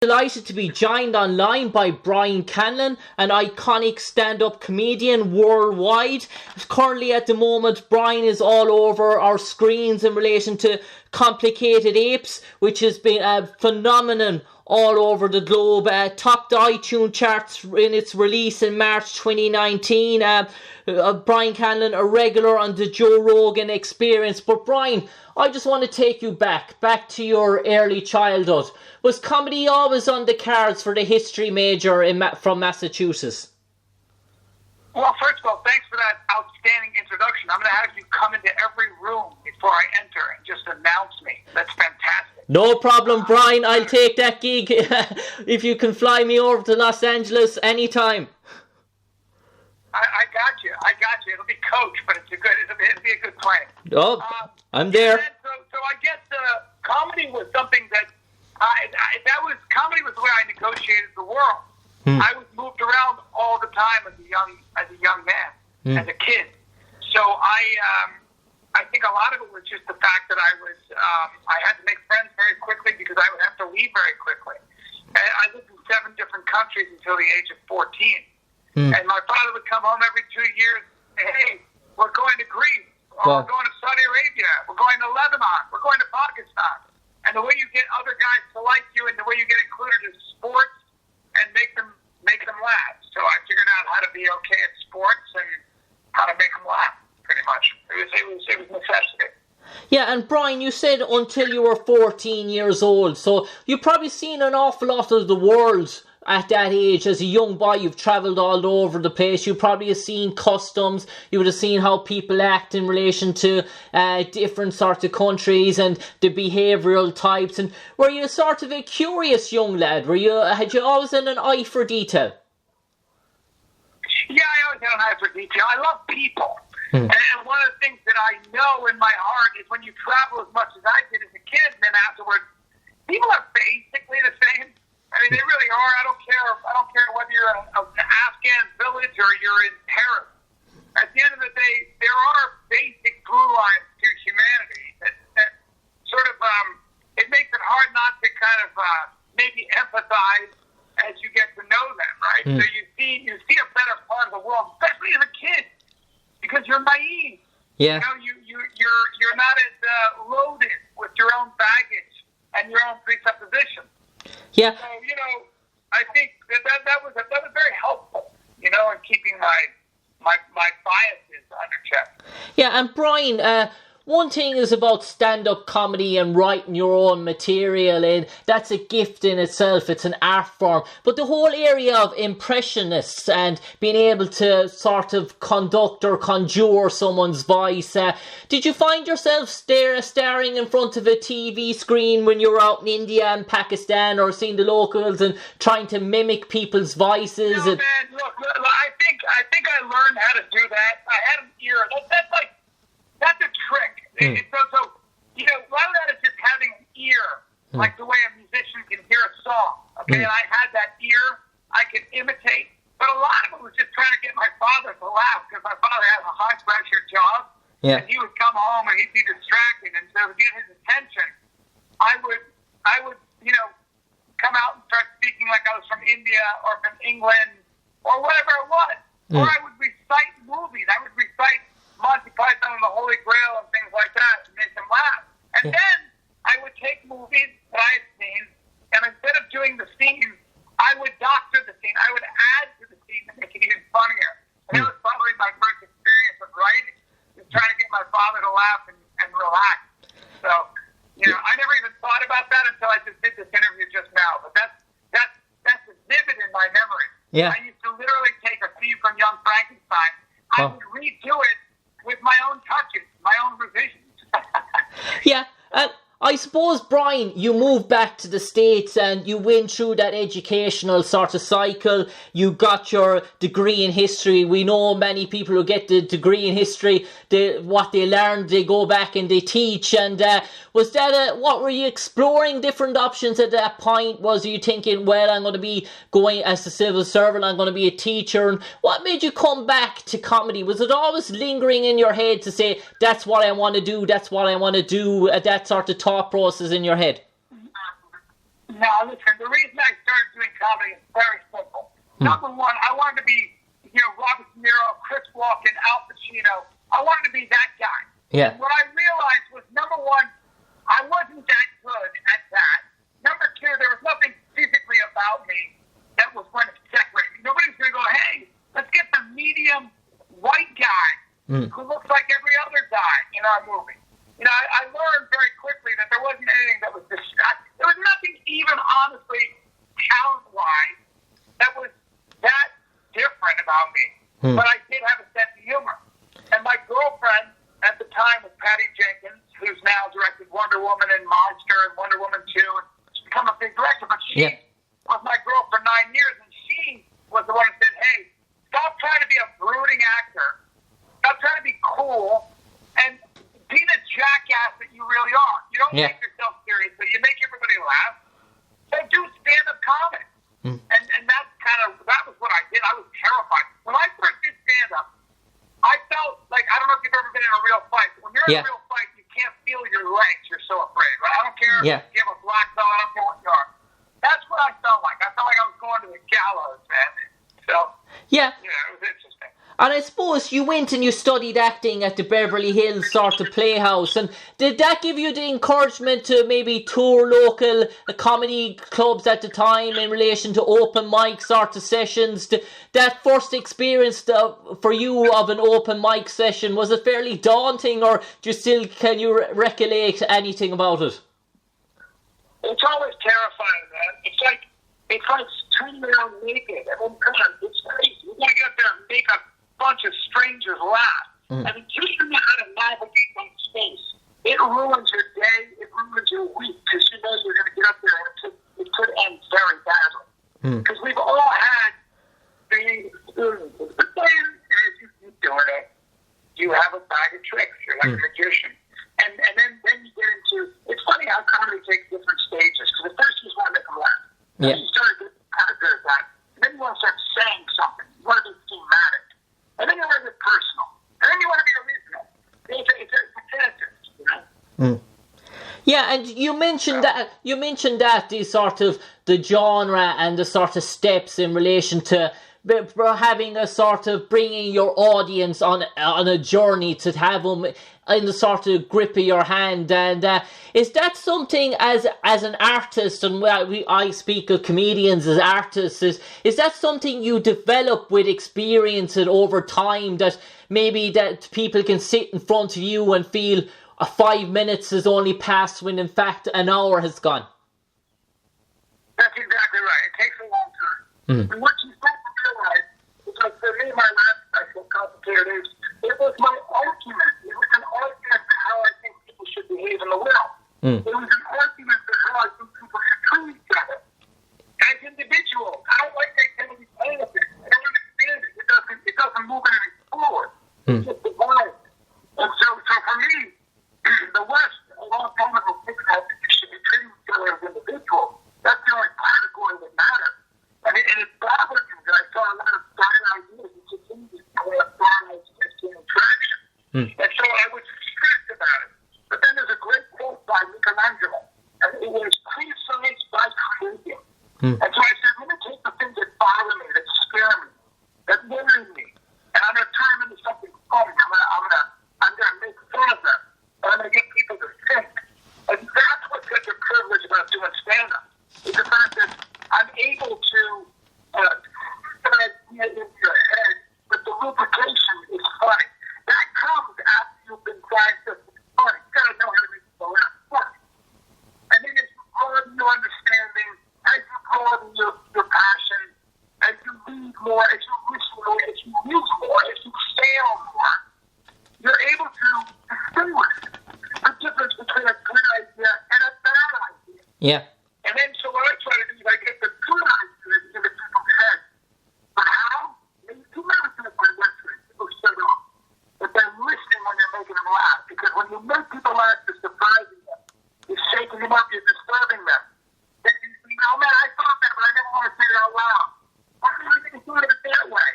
Delighted to be joined online by Bryan Callen, an iconic stand-up comedian worldwide. Currently at the moment, Bryan is all over our screens in relation to Complicated Apes, which has been a phenomenon all over the globe. Topped the iTunes charts in its release in March 2019. Bryan Callen, a regular on the Joe Rogan Experience. But Bryan, I just want to take you back to your early childhood. Was comedy always on the cards for the history major from Massachusetts? Well, first of all, thanks for that outstanding introduction. I'm going to have you come into every room before I enter and just announce me. That's fantastic. No problem, Bryan. I'll take that gig if you can fly me over to Los Angeles anytime. I got you. It'll be coach, but it'll be a good plan. Oh, I'm there. So I guess comedy was something that comedy was the way I negotiated the world. I was moved around all the time as a young man, as a kid. So I think a lot of it was just the fact that I had to make friends very quickly because I would have to leave very quickly. And I lived in 7 different countries until the age of 14. And my father would come home every 2 years and say, hey, we're going to Greece, or we're going to Saudi Arabia, we're going to Lebanon, we're going to Pakistan. And the way you get other guys to like you and the way you get included is sports and make them laugh. So I figured out how to be okay at sports and how to make them laugh, pretty much. It was necessity. Yeah, and Bryan, you said until you were 14 years old, so you've probably seen an awful lot of the world at that age. As a young boy, you've travelled all over the place. You probably have seen customs. You would have seen how people act in relation to different sorts of countries and the behavioural types. And were you sort of a curious young lad? Had you always had an eye for detail? Yeah, I always had an eye for detail. I love people. And one of the things that I know in my heart is when you travel as much as I did as a kid, and then afterwards, people are basically the same. I mean, they really are. I don't care whether you're in an Afghan village or you're in Paris. At the end of the day, there are basic through lines to humanity that sort of it makes it hard not to kind of maybe empathize as you get to know them, right? So you see a better part of the world, especially as a kid, because you're naive. Yeah. You know, you're not as loaded with your own baggage and your own presuppositions. Yeah. So, you know, I think that was very helpful, you know, in keeping my biases under check. Yeah, and Bryan, one thing is about stand-up comedy and writing your own material, and that's a gift in itself. It's an art form. But the whole area of impressionists and being able to sort of conduct or conjure someone's voice, did you find yourself staring in front of a TV screen when you were out in India and Pakistan, or seeing the locals and trying to mimic people's voices? No, man, look, I think I learned how to do that. I had an ear. That's a trick. So, you know, a lot of that is just having an ear, like the way a musician can hear a song. Okay, and I had that ear. I could imitate, but a lot of it was just trying to get my father to laugh, because my father had a high pressure job, and he would come home and he'd be distracted, and so to get his attention, I would, you know, come out and start speaking like I was from India or from England or whatever it was, or I would recite movies. I would recite Monty Python and the Holy Grail and things like that to make them laugh. And then I would take movies that I had seen, and instead of doing the scene, I would doctor the scene. I would add to the scene to make it even funnier. And that was probably my first experience of writing, is trying to get my father to laugh and relax. So, you know, I never even thought about that until I just did this interview just now. But that's vivid in my memory. Yeah. I used to literally take a scene from Young Frankenstein. I would redo it with my own touches, my own revisions. Yeah, I suppose, Bryan, you moved back to the States and you went through that educational sort of cycle. You got your degree in history. We know many people who get the degree in history, what they learned, they go back and they teach. And was that what were you exploring different options at that point? Was you thinking, well, I'm going to be going as a civil servant, I'm going to be a teacher? And what made you come back to comedy? Was it always lingering in your head to say, that's what I want to do, that sort of thought process in your head? Now, listen, the reason I started doing comedy is very simple. Number one, I wanted to be, Robert De Niro, Chris Walken, Al Pacino. I wanted to be that guy. Yeah. And what I realized was, number one, I wasn't that good at that. Number two, there was nothing physically about me that was going to separate me. Nobody's going to go, hey, let's get the medium white guy who looks like every other guy in our movie. I learned very quickly that there wasn't anything that was there was nothing even honestly talent-wise that was that different about me. But I did have a sense of humor. And my girlfriend at the time was Patty Jenkins, who's now directed Wonder Woman and Monster and Wonder Woman 2. And she's become a big director, but she was my girl for 9 years, and she was the one who said, hey, stop trying to be a brooding actor. Stop trying to be cool and be the jackass that you really are. You don't take yourself seriously. You make everybody laugh. So do stand-up comedy. And that was what I did. I was terrified. When I first did stand-up, I felt like, I don't know if you've ever been in a real fight, but when you're in a real fight, you can't feel your legs. You're so afraid, right? I don't care if you have a black belt, I don't care what you are. That's what I felt like. I felt like I was going to the gallows, man. So, it was interesting. And I suppose you went and you studied acting at the Beverly Hills sort of playhouse. And did that give you the encouragement to maybe tour local comedy clubs at the time in relation to open mic sort of sessions? That first experience for you of an open mic session, was it fairly daunting, or can you recollect anything about it? It's always terrifying, man. It's like turning around naked. I mean, come on, it's crazy. You gotta get up there and make a bunch of strangers laugh. And until you know how to navigate that space, it ruins your day, it ruins your week, because you know you're going to get up there and it could end very badly. Because we've all had the experiences. But then, as you keep doing it, you have a bag of tricks. You're like a magician. And then you get into, it's funny how comedy takes different stages, because at first you just want to make them laugh. And you start to get kind of good at that. And then you want to start saying something. You want to be thematic. And then you want to get personal. And then you want to be original. It's a character, you know? Yeah, and you mentioned that the sort of the genre and the sort of steps in relation to having a sort of bringing your audience on a journey to have them in the sort of grip of your hand. And is that something as an artist, and I speak of comedians as artists, is that something you develop with experience and over time, that maybe that people can sit in front of you and feel 5 minutes has only passed when in fact an hour has gone? That's exactly right. It takes a long time. And what you start to realize, because for me, my last special, Complicated, it was my argument. It was an argument for how I think people should behave in the world. It was an argument for how I think people should treat each other as individuals. I don't like that kind of anything. I don't understand it. It doesn't move anything forward. It's just divides. And so for me, the West, a long time ago, figured out that you should be treating each other as individuals. That's the only category that matters. And it bothered me that I saw a lot of bad ideas and just things that were bad ideas gaining traction. And so I was stressed about it. But then there's a great quote by Michelangelo, and it was criticized by creating. And so I said, let me take the things that bother me, that scare me, that worry me, and I'm going to turn them into something funny. I'm going to make fun of them. And I'm going to get people to think. And that's what's such a privilege about doing stand-up. It's the fact that I'm able to put an idea into your head, but the lubrication is funny. That comes after you've been trying to be funny. You've got to know how to make people laugh funny. And then as you broaden your understanding, as you broaden your passion, as you read more, as you listen more, as you use more, as you fail more, you're able to distinguish the difference between a good idea and a bad idea. Yeah. And then so what I try to do is I get the good ideas into people's heads. But how? You do not do it by lecturing. People shut off. But they're listening when you're making them laugh. Because when you make people laugh, you're surprising them. You're shaking them up. You're disturbing them. Then you think, oh man, I thought that, but I never want to say it out loud. Why do I think thought of it that way?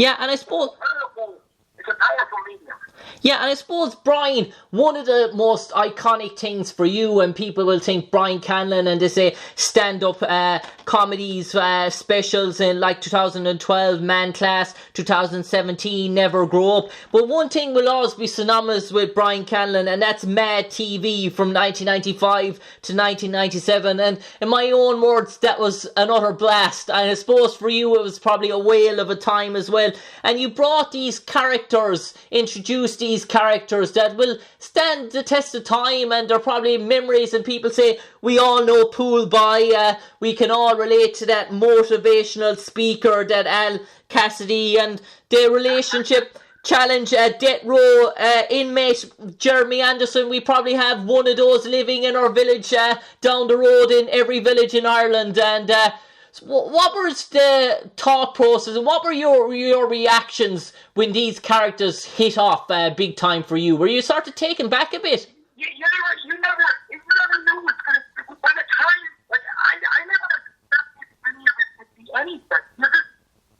Yeah, and I suppose... It's a powerful medium. Yeah, and I suppose, Bryan, one of the most iconic things for you, and people will think Bryan Callen and they say stand-up comedies, specials in like 2012, Man Class, 2017, Never Grow Up. But one thing will always be synonymous with Bryan Callen, and that's Mad TV from 1995 to 1997. And in my own words, that was an utter blast. And I suppose for you, it was probably a whale of a time as well. And you brought these characters, introduced these characters that will stand the test of time, and they're probably memories, and people say we all know Pool Boy, we can all relate to that motivational speaker, that Al Cassidy, and their relationship challenge, death row inmate Jeremy Anderson. We probably have one of those living in our village down the road in every village in Ireland. And so what was the thought process, and what were your reactions when these characters hit off big time for you? Were you sort of taken back a bit? You never knew what by the time, like, I never expected any of it to be anything. You're just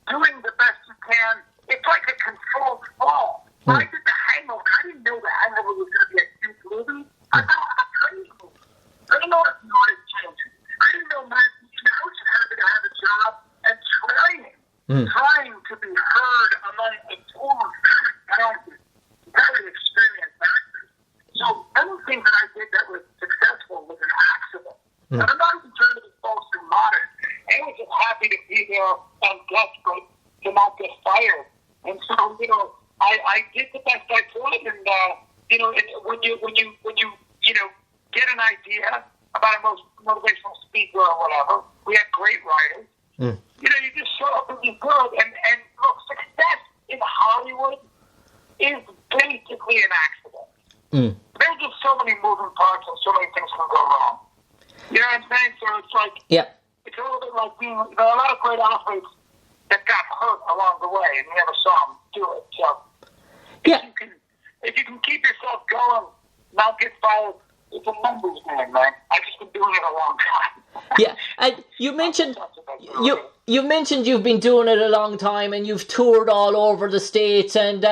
doing the best you can. It's like a controlled fall. When I did The Hangover, I didn't know The Hangover was going to be a huge movie. I thought it was a crazy movie. I didn't know it was life changing. I didn't know I was happy to have a job and trying to be heard among a pool of very talented, very experienced actors. So anything that I did that was successful was an accident. And I'm not even trying to be false and modern. I was just happy to be there and desperate to not get fired. And so, I did the best I could. And when you get an idea about a motivational speaker or whatever, we have great writers. You just show up and be good. And look, success in Hollywood is basically an accident. There's just so many moving parts and so many things can go wrong. You know what I'm saying? So it's like, it's a little bit like being, there are a lot of great athletes that got hurt along the way and you never saw them do it. So if you can keep yourself going, not get fired, it's a numbers game, man. I've just been doing it a long time. Yeah, and you mentioned you've been doing it a long time and you've toured all over the States, and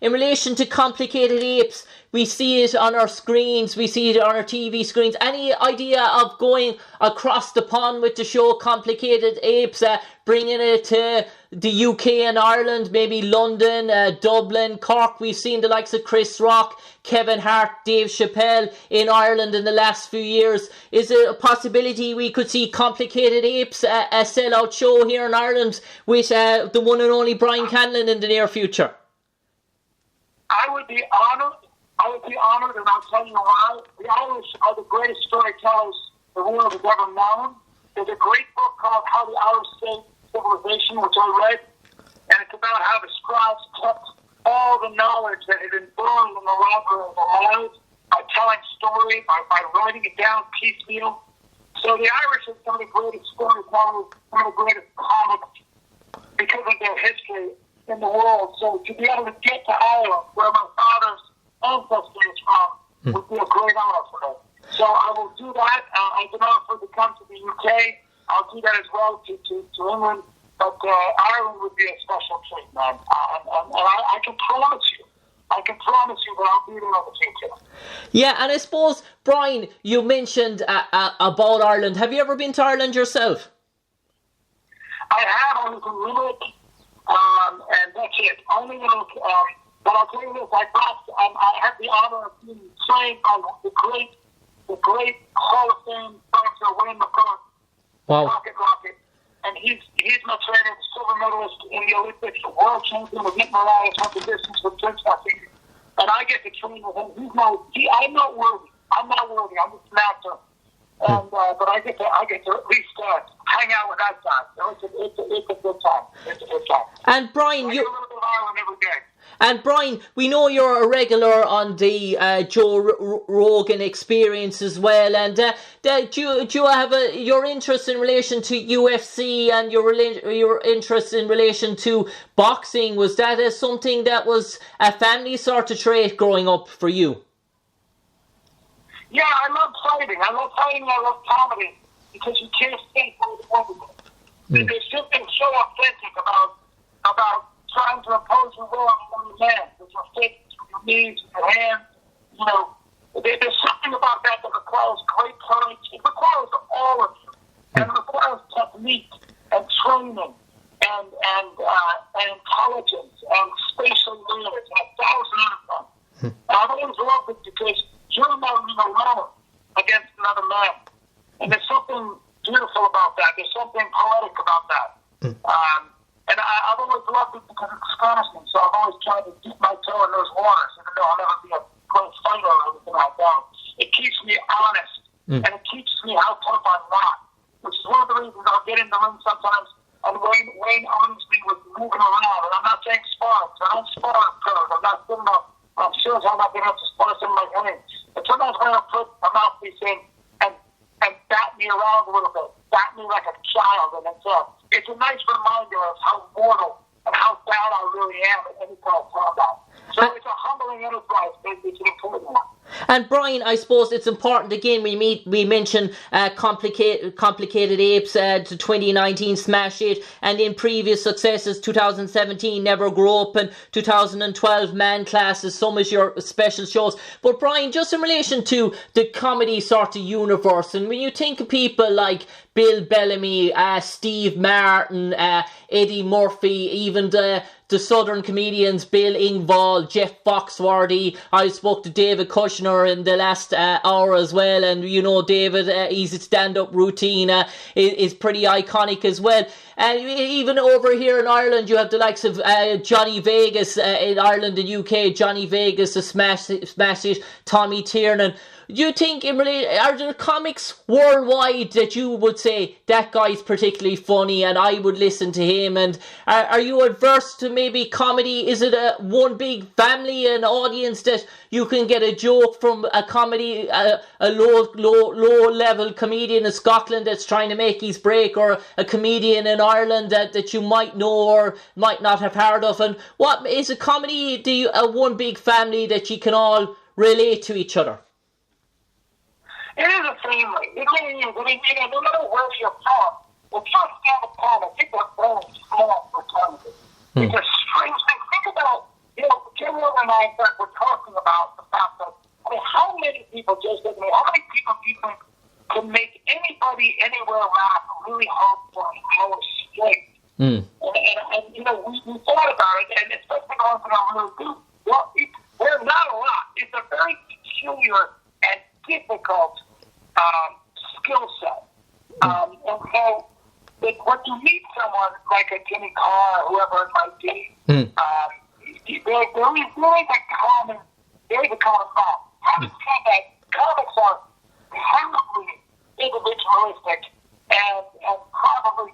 in relation to Complicated Apes, we see it on our screens, we see it on our TV screens. Any idea of going across the pond with the show Complicated Apes, bringing it to the UK and Ireland, maybe London, Dublin, Cork? We've seen the likes of Chris Rock, Kevin Hart, Dave Chappelle in Ireland in the last few years. Is it a possibility we could see Complicated Apes, a sellout show here in Ireland with the one and only Bryan Callen in the near future? I would be honored, and I'll tell you why. The Irish are the greatest storytellers the world has ever known. There's a great book called How the Irish Saved Civilization, which I read, and it's about how the scribes kept all the knowledge that had been burned in the library of their lives by telling stories, by writing it down piecemeal. So the Irish are some of the greatest storytellers, some of the greatest comics, because of their history in the world. So to be able to get to Ireland, where my father's ancestry is from, would be a great honor for me. So I will do that. I've been offered to come to the UK. I'll do that as well to England. But Ireland would be a special treat, man. And I can promise you that I'll be there in the future. Yeah, and I suppose, Bryan, you mentioned about Ireland. Have you ever been to Ireland yourself? I have. I was in Limerick, and that's it. Only Limerick. But I'll tell you this: I had the honor of being trained by the great Hall of Fame boxer Wayne McCart. Wow. Rocket. And he's my trainer, silver medalist in the Olympics, world champion of Nick Mariah, went the distance with Prince Martin. And I get to train with him. I'm not worthy. I'm just an actor. And but I get to at least hang out with that guy. So it's a good time. It's a good time. And Bryan, I get a little bit of Ireland every day. And Bryan, we know you're a regular on the Joe Rogan Experience as well. And do you have your interest in relation to UFC and your interest in relation to boxing? Was that something that was a family sort of trait growing up for you? Yeah, I love fighting. I love comedy because you can't think over. There's something so authentic about trying to impose your will on another man. There's a fake your knees, your hands. You know, there's something about that that requires great courage. It requires all of you. And it requires technique and training and intelligence and spatial awareness and 1,000 other things. I've always loved it because you're not even alone against another man. And there's something beautiful about that. There's something poetic about that. And I've always loved it because it scares me. So I've always tried to dip my toe in those waters, even though I'll never be a great fighter or anything like that. It keeps me honest, and it teaches me how tough I'm not, which is one of the reasons I'll get in the ring sometimes, and Wayne owns me with moving around. And I'm not saying spar, because I don't spar in pros. I'm not good enough. I'm sure as I'm not good enough to spar someone like him. But sometimes when I put a mouthpiece in and bat me around a little bit, bat me like a child, and it's a nice reminder of how mortal and how bad I really am at any kind of combat. So it's a humbling enterprise, but it's an important one. And Bryan, I suppose it's important again. We mentioned complicated apes to 2019 Smash It, and in previous successes 2017 Never Grow Up and 2012 Man Classes, some of your special shows. But Bryan, just in relation to the comedy sort of universe, and when you think of people like Bill Bellamy, Steve Martin, Eddie Murphy, even the Southern comedians, Bill Engvall, Jeff Foxworthy. I spoke to David Kushner in the last hour as well, and you know David, his stand-up routine is pretty iconic as well. And even over here in Ireland, you have the likes of Johnny Vegas in Ireland and UK, Johnny Vegas, the Smash It, Tommy Tiernan. Do you think, are there comics worldwide that you would say, that guy's particularly funny and I would listen to him? And are you adverse to maybe comedy? Is it one big family and audience that you can get a joke from a comedy, a low level comedian in Scotland that's trying to make his break, or a comedian in Ireland that you might know or might not have heard of? And what is a comedy? Do you one big family that you can all relate to each other? It is a family. It really is. I mean, no matter where you're from, the first stand-up comic, people are very small for comedy. It's a strange thing. Think about, Jim Conlan and I, in fact, were talking about the fact that, how many people, just how many people do you think can make anybody anywhere laugh really hard for an hour straight? And we thought about it, and especially the ones that are really good. Well, we're not a lot. It's a very peculiar and difficult skill set. And so when you meet someone like a Jimmy Carr or whoever it might be, there is a common bond. Having said that, comics are terribly individualistic and probably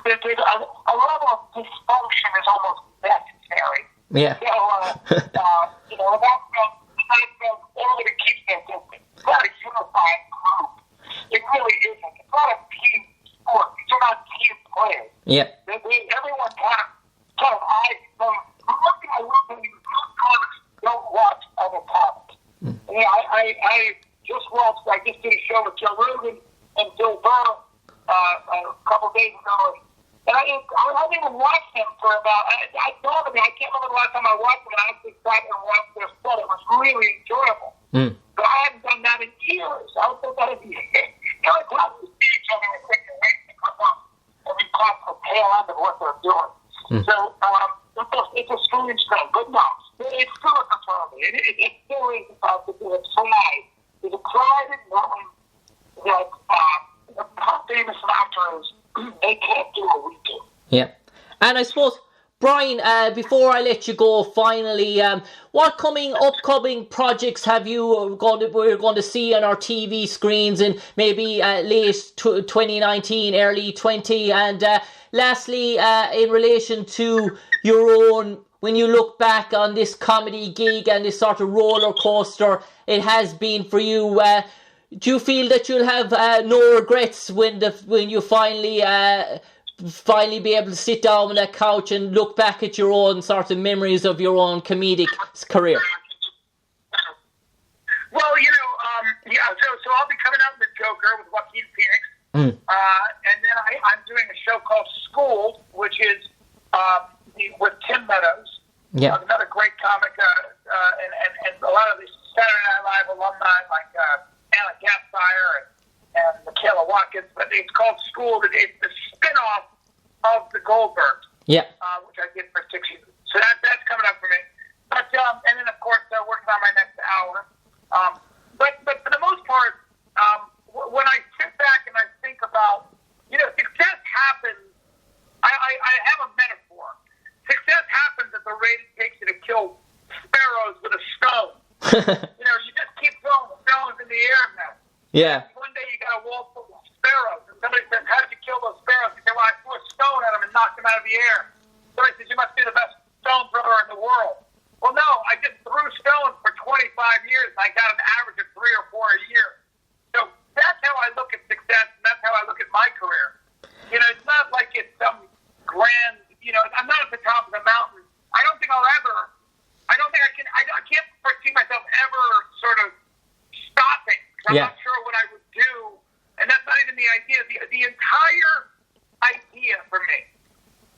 a level of dysfunction is almost necessary. Yeah. That's all that keeps them different. It's not a unified group. It really isn't. It's not a team sport. These are not team players. Yeah. Everyone kind of eyes them. I look at you, comics don't watch other comics. I just did a show with Joe Rogan and Bill Burr a couple days ago. And I haven't even watched them for about, I thought of it, I can't remember the last time I watched them, and I actually sat and watched their set. It was really enjoyable. But I haven't done that in years. I would think that would be, every time we see each other, it's like a race to come up, and we caught the tail end of what they're doing. So, it's a strange thing, but no, it's still a fraternity. It still is about the pride. There's a pride in knowing that how famous an actor is. They can't do what we do. Yeah. And I suppose, Bryan, before I let you go, finally, what upcoming projects have we're going to see on our TV screens in maybe late 2019, early 20? And lastly, in relation to your own, when you look back on this comedy gig and this sort of roller coaster it has been for you, do you feel that you'll have no regrets when you finally be able to sit down on that couch and look back at your own sort of memories of your own comedic career? Well, so I'll be coming out with Joker with Joaquin Phoenix, and then I'm doing a show called Schooled, which is with Tim Meadows, another great comic a lot of these Saturday Night Live alumni, like Alan Gaspire and Michaela Watkins, but it's called School. It's the spin-off of the Goldbergs, Yeah. which I did for 6 years. So that's coming up for me. But and then of course working on my next hour. But for the most part, when I sit back and I think about, success happens. I have a metaphor. Success happens at the rate it takes you to kill sparrows with a stone. You just keep throwing stones in the air now. Yeah. One day you got a wall full of sparrows, and somebody says, "How did you kill those sparrows?" You say, "Well, I threw a stone at them and knocked them out of the air." Somebody says, "You must be the best stone thrower in the world." Well, no, I just threw stones for 25 years, and I got an average of 3 or 4 a year. So that's how I look at success, and that's how I look at my career. It's not like it's some grand, I'm not at the top of the mountain. I don't think I can't foresee myself ever sort of stopping. I'm not sure what I would do, and that's not even the idea. The entire idea for me,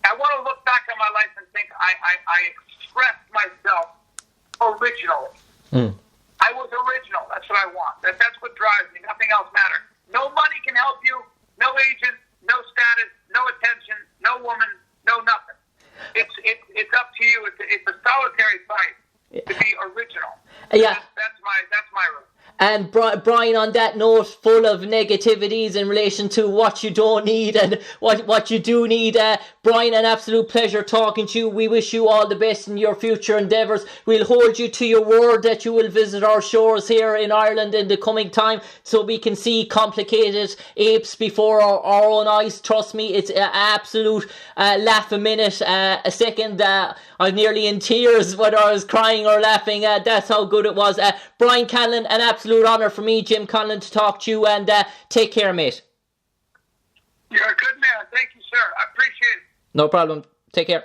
I want to look back on my life and think I expressed myself originally. I was original. That's what I want. That's what drives me. Nothing else matters. No money can help you. No agent. No status. No attention. No woman. No nothing. It's up to you. It's a solitary fight to be original. Yeah. That's my route. And Bryan, on that note, full of negativities in relation to what you don't need and what you do need, Bryan, an absolute pleasure talking to you. We wish you all the best in your future endeavours. We'll hold you to your word that you will visit our shores here in Ireland in the coming time, so we can see complicated apes before our own eyes. Trust me, it's an absolute laugh a minute, a second. I'm nearly in tears whether I was crying or laughing. That's how good it was. Bryan Callen, an absolute honour for me, Jim Conlan, to talk to you, and take care, mate. You're a good man. Thank you, sir. I appreciate it. No problem. Take care.